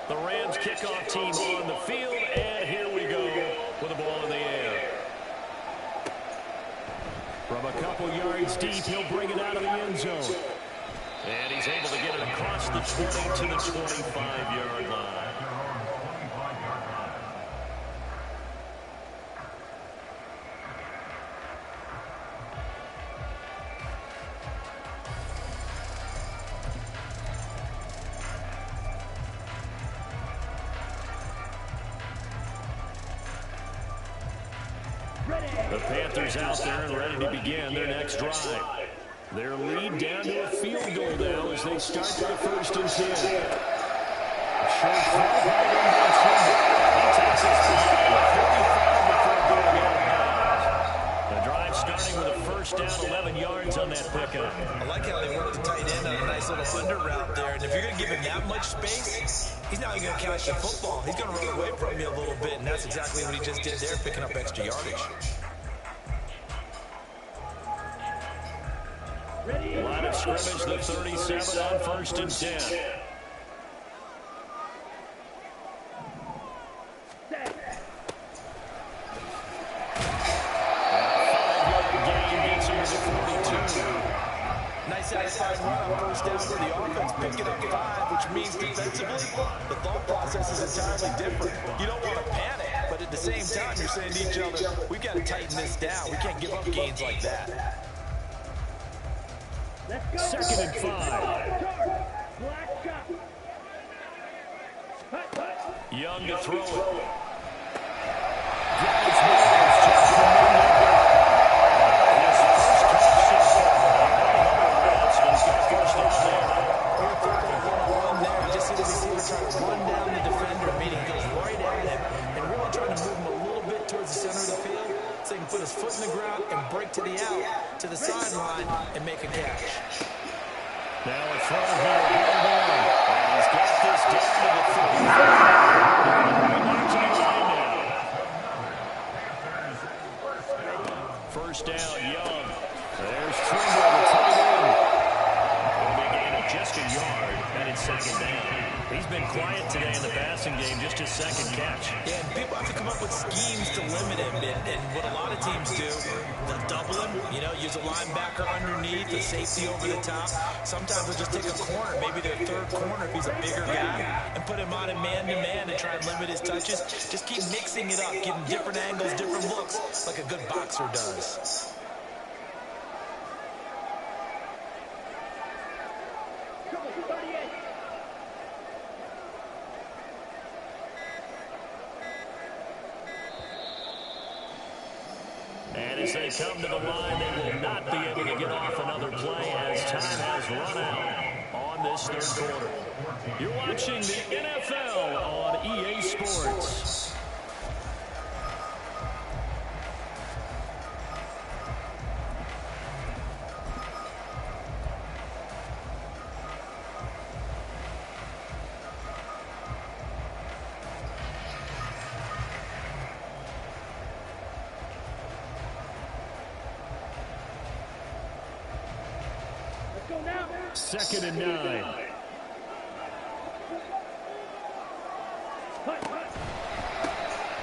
The Rams kickoff team on the field, and here we go with the ball in the air. From a couple yards deep, he'll bring it out of the end zone. And he's able to get it across the 20 to the 25-yard line. The Panthers out there and ready to begin their next drive. Their lead down to a field goal now as they start with the 1st and 10. Short throw right into the center. He takes his time at 45 before going out of bounds. The drive starting with a 1st down, 11 yards on that pickup. I like how they worked the tight end on a nice little under route there. And if you're going to give him that much space, he's not even going to catch the football. He's going to run away from you a little bit, and that's exactly what he just did there, picking up extra yardage. Line of scrimmage, the 37 on 1st and 10. Nice satisfying run on 1st down for the offense. Pick it up 5, which means defensively, the thought process is entirely different. You don't want to panic, but at the same time, you're saying to each other, we've got to tighten this down. We can't give up gains like that. 2nd and 5. Young to throw it. Just see the receiver trying to run down the defender, meaning he goes right at him and really trying to move him a little bit towards the center of the field so he can put his foot in the ground and break to the out, to the sideline, and make a catch. Now a throw here, and he's got this down to the 35. First down, Young. There's Trimble, the tight end. It'll be a gain of just a yard, and it's 2nd down. He's been quiet today in the passing game, just his 2nd catch. Yeah, and people have to come up with schemes to limit him, and what a lot of teams do, they'll double him, use a linebacker underneath, a safety over the top. Sometimes they'll just take a corner, maybe their 3rd corner if he's a bigger guy, and put him on a man-to-man and try and limit his touches. Just keep mixing it up, give him different angles, different looks, like a good boxer does. And as they come to the line, they will not be able to get off another play as time has run out on this 3rd quarter. You're watching the NFL on EA Sports. Second and 9.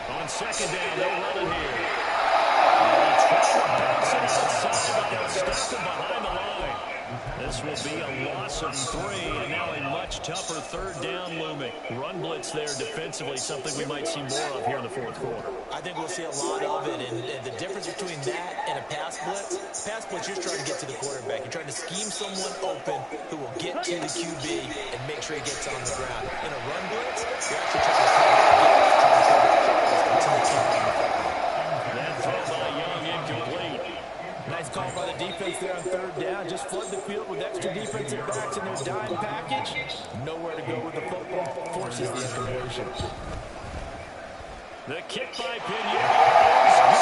On 2nd down, they'll run it here. And he tries to bounce it outside, but they'll stop him behind the line. This will be a loss of 3, and now a much tougher 3rd down looming. Run blitz there defensively, something we might see more of here in the 4th quarter. I think we'll see a lot of it, and the difference between that and a pass blitz, you're trying to get to the quarterback. You're trying to scheme someone open who will get to the QB and make sure he gets on the ground. In a run blitz, you're actually trying to cover that throw by Young incomplete. Nice call by the defense there on 3rd down. Just flood the field with extra defensive backs in their dime package. Nowhere to go with the football. Forces the incompletion. The kick by Pinheiro is good.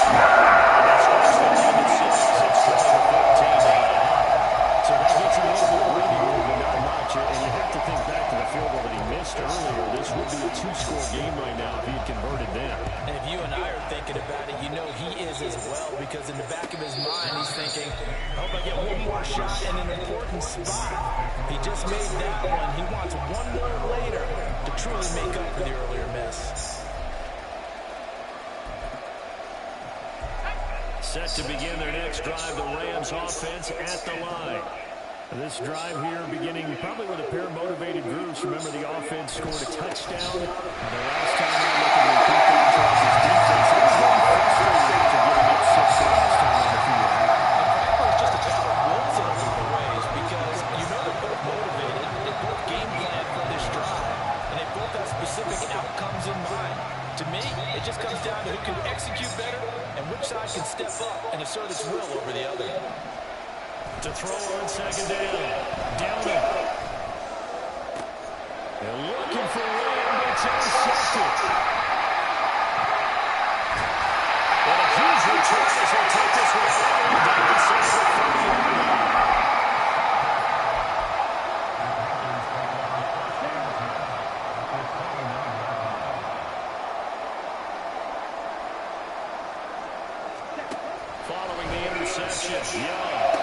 So that gets a little bit of breathing room, but not much. And you have to think back to the field goal that he missed earlier. This would be a 2-score game right now if he had converted then. And if you and I are thinking about it, you know he is as well, because in the back of his his mind, he's thinking, I hope I get one more shot in an important spot. He just made that one. He wants one more later to truly make up for the earlier miss. Set to begin their next drive, the Rams offense at the line. This drive here beginning probably with a pair of motivated groups. Remember, the offense scored a touchdown. The last time they were looking to repeat that Chargers defense, they were getting frustrated after giving up 6 the last time on the field. And probably it's just a battle of wills in a lot of ways because you know they're both motivated. They both game plan for this drive. And they both have specific outcomes in mind. To me, it just comes down to who can execute better and which side can step up and assert its will over the other. To throw on second down. Down it. They're looking for Lamb, but it's intercepted. And a huge return as they take this one all the way down inside the 30-yard line. Following the interception, Young.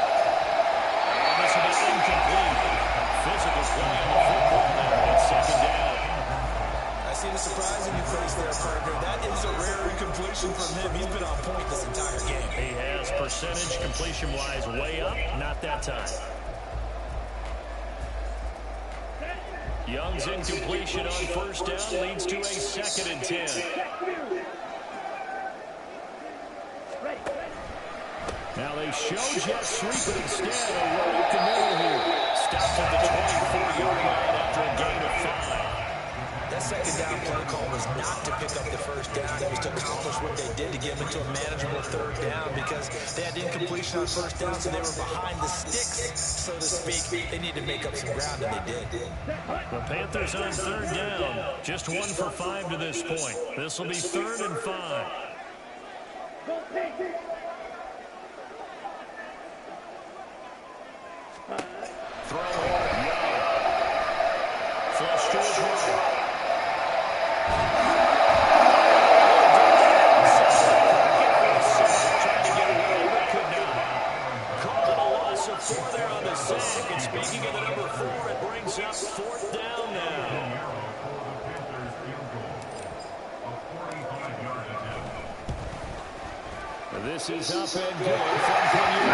This will be incomplete. Physical play on the football there. It's second down. I see the surprise in your face there, partner. That is a rare incompletion from him. He's been on point this entire game. He has percentage completion-wise way up. Not that time. Young's incompletion on first down leads to a 2nd and 10. Now they show jet sweep, but instead a run up the middle here. Stopped at the 24-yard line after a gain of 5. That second down play call was not to pick up the first down. It was to accomplish what they did to get them into a manageable third down because they had incompletion on first down, so they were behind the sticks, so to speak. They needed to make up some ground, and they did. The Panthers on third down. Just 1 for 5 to this point. This will be 3rd and 5. Throwing. Young. Flush to his right. Trying to get away, but could not. Called it a loss of 4 there on the sack. And speaking of the number 4, it brings up 4th down now. This is up and good from Pinion.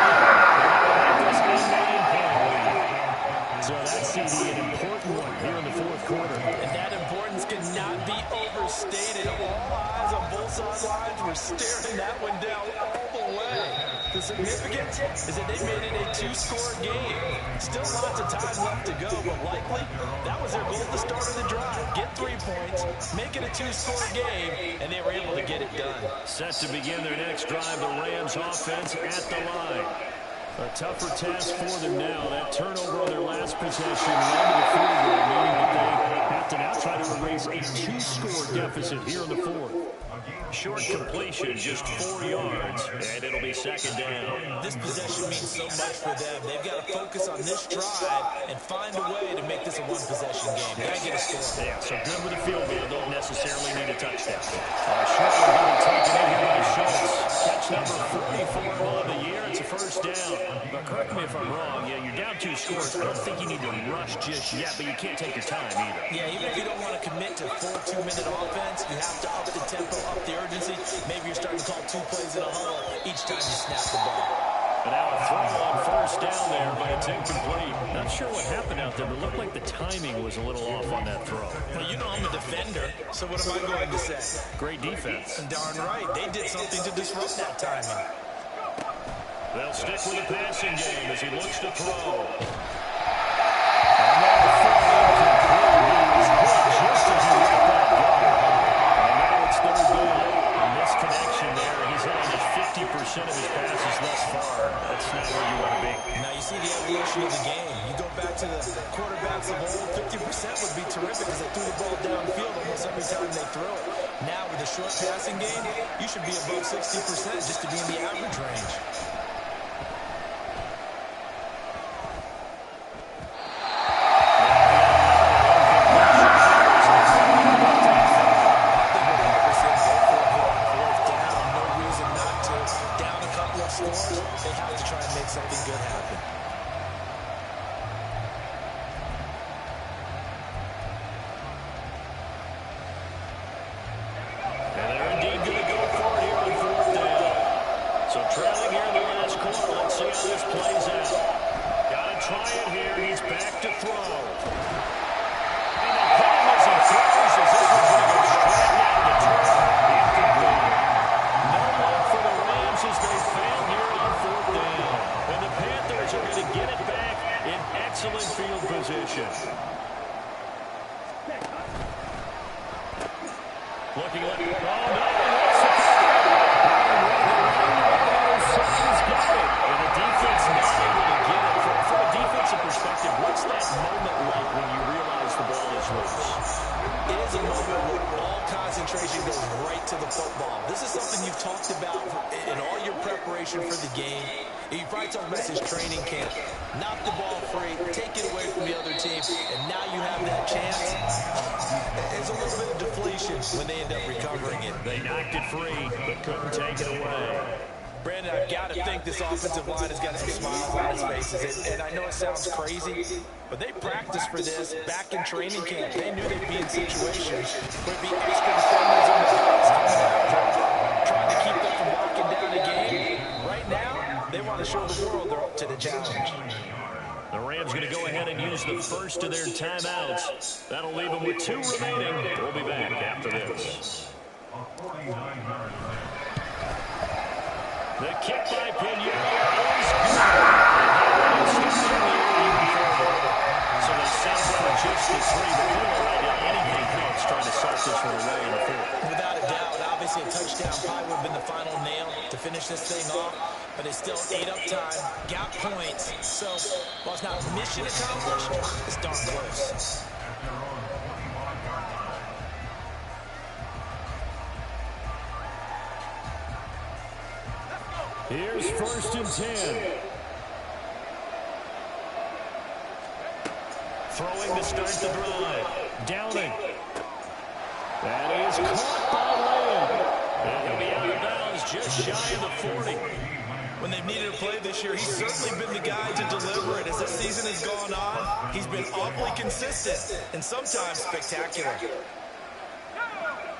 So that's an important one here in the 4th quarter. And that importance cannot be overstated. All eyes on both sidelines were staring that one down all the way. The significance is that they made it a 2-score game. Still lots of time left to go, but likely that was their goal at the start of the drive. Get 3 points, make it a 2-score game, and they were able to get it done. Set to begin their next drive, the Rams offense at the line. A tougher task for them now. That turnover on their last possession led to the field goal, meaning that they have to now try to erase a 2-score deficit here in the 4th. Short completion, just 4 yards, and it'll be 2nd down. This possession means so much for them. They've got to focus on this drive and find a way to make this a 1-possession game. Got to get a score. Yeah, so good with a field goal. Don't necessarily need a touchdown. Short one being taken in here by Schultz. Catch number 44 on the year. It's a 1st down. But correct me if I'm wrong. Yeah, you're down 2 scores. I don't think you need to rush just yet, but you can't take your time either. Yeah, even if you don't want to commit to full 2-minute offense, you have to up the tempo, up the urgency. Maybe you're starting to call 2 plays in a huddle each time you snap the ball. But now a throw on 1st down there, but it's incomplete. Not sure what happened out there, but it looked like the timing was a little off on that throw. Well, you know I'm a defender, so what am I going to say? Great defense. Darn right. They did something to disrupt that timing. They'll stick with the passing game as he looks to throw. And now a throw incomplete. He was hit just as he let that go. And now it's 3rd down. And this connection there, he's hit almost 50% of his passes thus far. That's not where you want to be. Now you see the evolution of the game. You go back to the quarterbacks of old, 50% would be terrific because they threw the ball downfield almost every time they throw it. Now with the short passing game, you should be above 60% just to be in the average range. They have to try and make something good happen. And they're indeed going to go for it here on 4th down. So trailing here in the last quarter. Let's see how this plays out. Got to try it here. He's back to throw. And they hit him as he throws as this one's going to go straight down the turf. Incomplete. No luck for the Rams as they fail here on 4th down. And the Panthers are going to get it back in excellent field position. Looking like, oh no, that's the he's got it. And the defense not able to get it. From a defensive perspective, what's that moment like when you realize the ball is loose? It is a moment where all concentration goes right to the football. This is something you've talked about in all your preparation for the game. You probably talked about this training camp. Knock the ball free, take it away from the other team, and now you have that chance. There's a little bit of deflation when they end up recovering it. They knocked it free, but couldn't take it away. Brandon, I've got to think this offensive line has got some smiles on its faces. And I know it sounds crazy, but they practiced for this back in training camp. They knew they'd be in situations where it'd be extra defenders in the box coming after, trying to keep them from locking down a game. Right now, they want to show the world they're up to the challenge. The Rams going to go ahead and use the first of their timeouts. That'll leave them with 2 remaining. We'll be back after this. The kick by Pinheiro is good. So they settle for just the 3. But anything counts trying to salt this one away in the 4th. Without a doubt, obviously a touchdown probably would have been the final nail to finish this thing off. But it's still 8 up time, got points. So while it's not mission accomplished, it's darn close. Here's 1st and 10. Throwing to start the drive. Downing. That is caught by Lamb. And he'll be out of bounds just shy of the 40. When they've needed a play this year, he's certainly been the guy to deliver it. As the season has gone on, he's been awfully consistent and sometimes spectacular.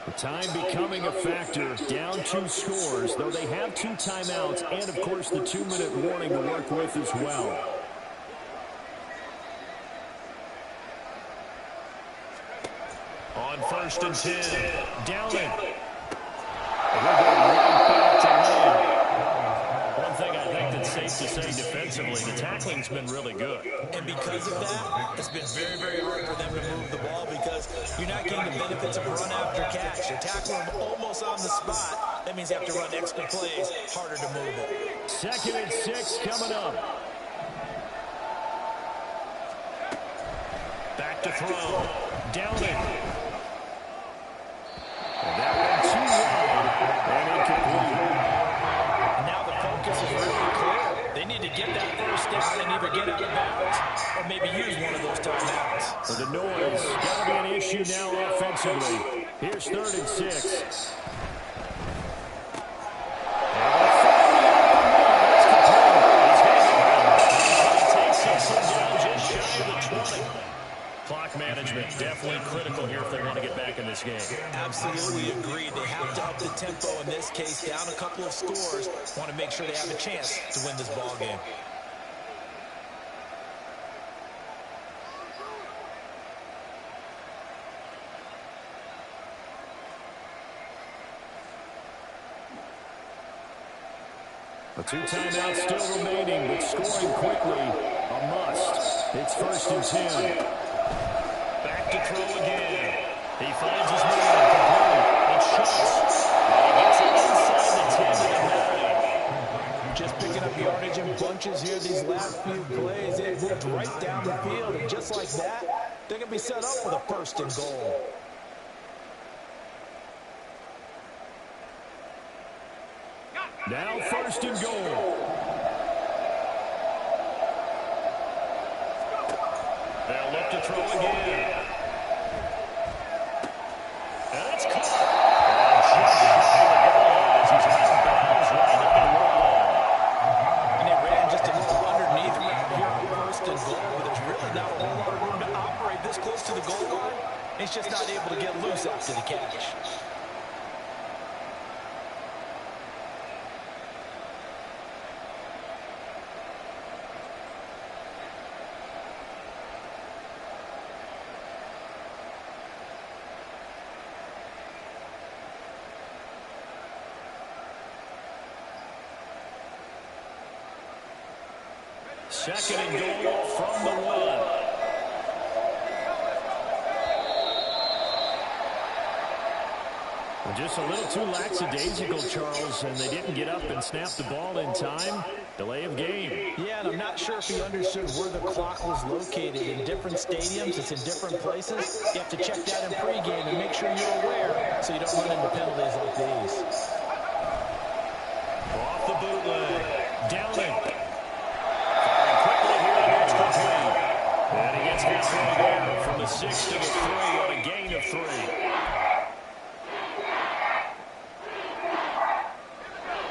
The time becoming a factor, down 2 scores, though they have 2 timeouts and, of course, the 2-minute warning to work with as well. On 1st and 10, Downing. And we're going right back to Lamb. One thing I think that's safe to say defensively, the tackling's been really good. And because of that, it's been very, very hard for them to move the ball because you're not getting the benefits of run after catch. You're tackling them almost on the spot. That means you have to run extra plays, harder to move it. 2nd and 6 coming up. Back to throw. Downing. And that one too wide and incomplete. Now the focus is really clear. They need to get that first down and either get out of bounds or maybe use one of those timeouts. So the noise got to be an issue now offensively. Here's 3rd and 6. Clock management definitely critical here if they want to get back in this game. Absolutely agreed. They have to up the tempo in this case, down a couple of scores. Want to make sure they have a chance to win this ball game. The 2 timeouts still remaining, but scoring quickly, a must. It's 1st and 10. Back to throw again. He finds his man, complete. It's Schultz. And he gets it inside the 10 to the 9. Just picking up yardage in bunches here these last few plays. It moved right down the field, and just like that, they're going to be set up for the 1st and goal. Now 1st and goal. They'll look to throw again. And it's caught. And just shy of the goal line as he's out of bounds, right at the goal line. He's just not able to get loose after the catch. Second and goal from the 1. Well, just a little too lackadaisical, Charles, and they didn't get up and snap the ball in time. Delay of game. Yeah, and I'm not sure if he understood where the clock was located. In different stadiums, it's in different places. You have to check that in pregame and make sure you're aware so you don't run into penalties like these. Off the bootleg. Downing. Firing quickly here on extra point. And he gets halfway there from the 6 to the 3 on a gain of 3.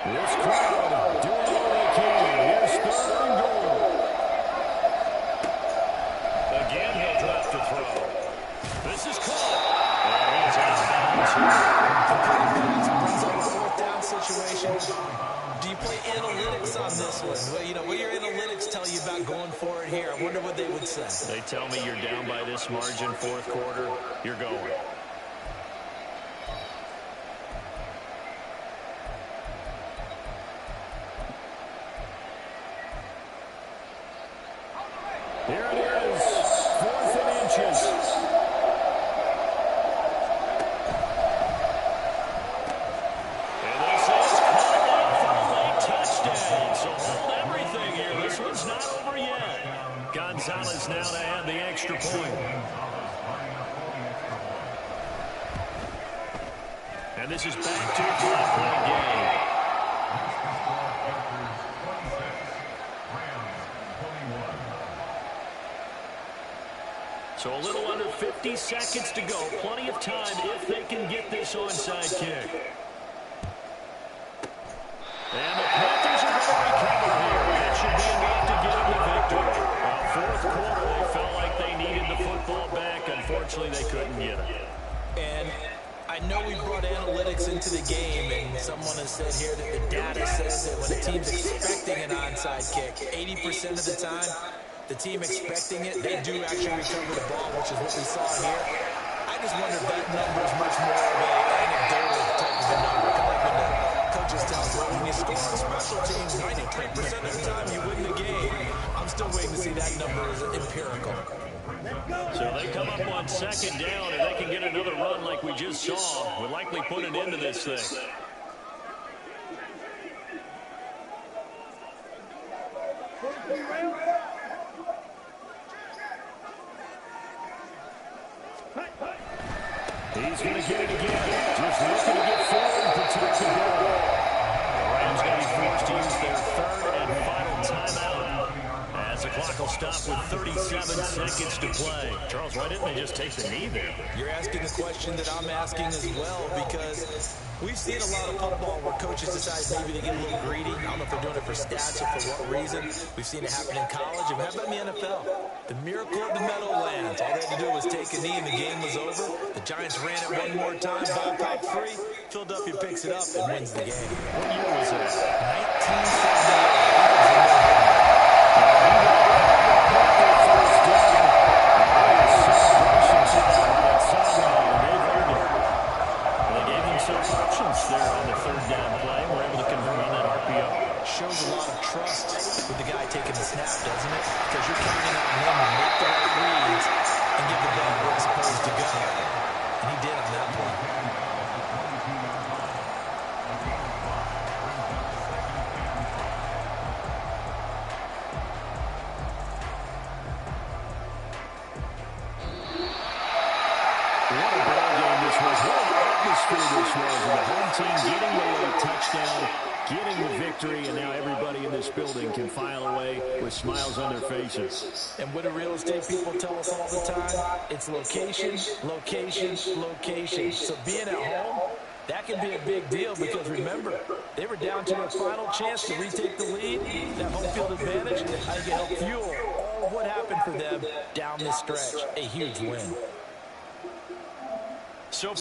This crowd doing all they can. Here's 3rd and goal. Again, he'll drop to throw. This is caught. And he's out of bounds. Brings up a 4th down situation. Do you play analytics on this one? Well, you know, what do your analytics tell you about going for it here? I wonder what they would say. They tell me you're down by this margin, 4th quarter. You're going. Here it is, 4th and inches. And they say it's coming up for a late touchdown. So hold everything here. This one's not over yet. Gonzalez now to add the extra point. And this is back to a 5-point game. So a little under 50 seconds to go. Plenty of time if they can get this onside kick. And the Panthers are going to recover here. That should be enough to get them the victory. 4th quarter, they felt like they needed the football back. Unfortunately, they couldn't get it. And I know we brought analytics into the game, and someone has said here that the data says that when a team's expecting an onside kick, 80% of the time, the team expecting it, they do actually recover the ball, which is what we saw here. I just wonder if that number is much more of an anecdotal type of a number. Kind of like when the coaches tell us, well, when you score on special teams, 93% of the time you win the game. I'm still waiting to see that number as empirical. So they come up on 2nd down, and they can get another run like we just saw. We'll likely put an end to this thing. He's going to get it again. Just looking to get forward and protect the ball. The Rams going to be forced to use their 3rd and final timeout as the clock will stop with 37 seconds to play. Charles, why didn't they just take the knee there? You're asking the question that I'm asking as well, because we've seen a lot of football where coaches decide maybe they get a little greedy. I don't know if they're doing it for stats or for what reason. We've seen it happen in college, and how about in the NFL? The miracle of the Meadowlands. All they had to do was take a knee and the game was over. The Giants ran it one more time, ball popped free. Philadelphia picks it up and wins the game. What year was that? 1978. They gave themselves options there on the 3rd down play. We're able to convert on that RPO. Shows a lot of trust with the guy taking the snap, doesn't it? Because you're counting on him to make the right reads and give the ball where it's supposed to go. And he did on that play. What a ball game this was. What an atmosphere this was. And the home team getting the late touchdown, getting the victory, and now everybody in this building can file away with smiles on their faces. And what do real estate people tell us all the time? It's location, location, location. So being at home, that can be a big deal because, remember, they were down to their final chance to retake the lead. That home field advantage, I can help fuel all of what happened for them down this stretch. A huge win. So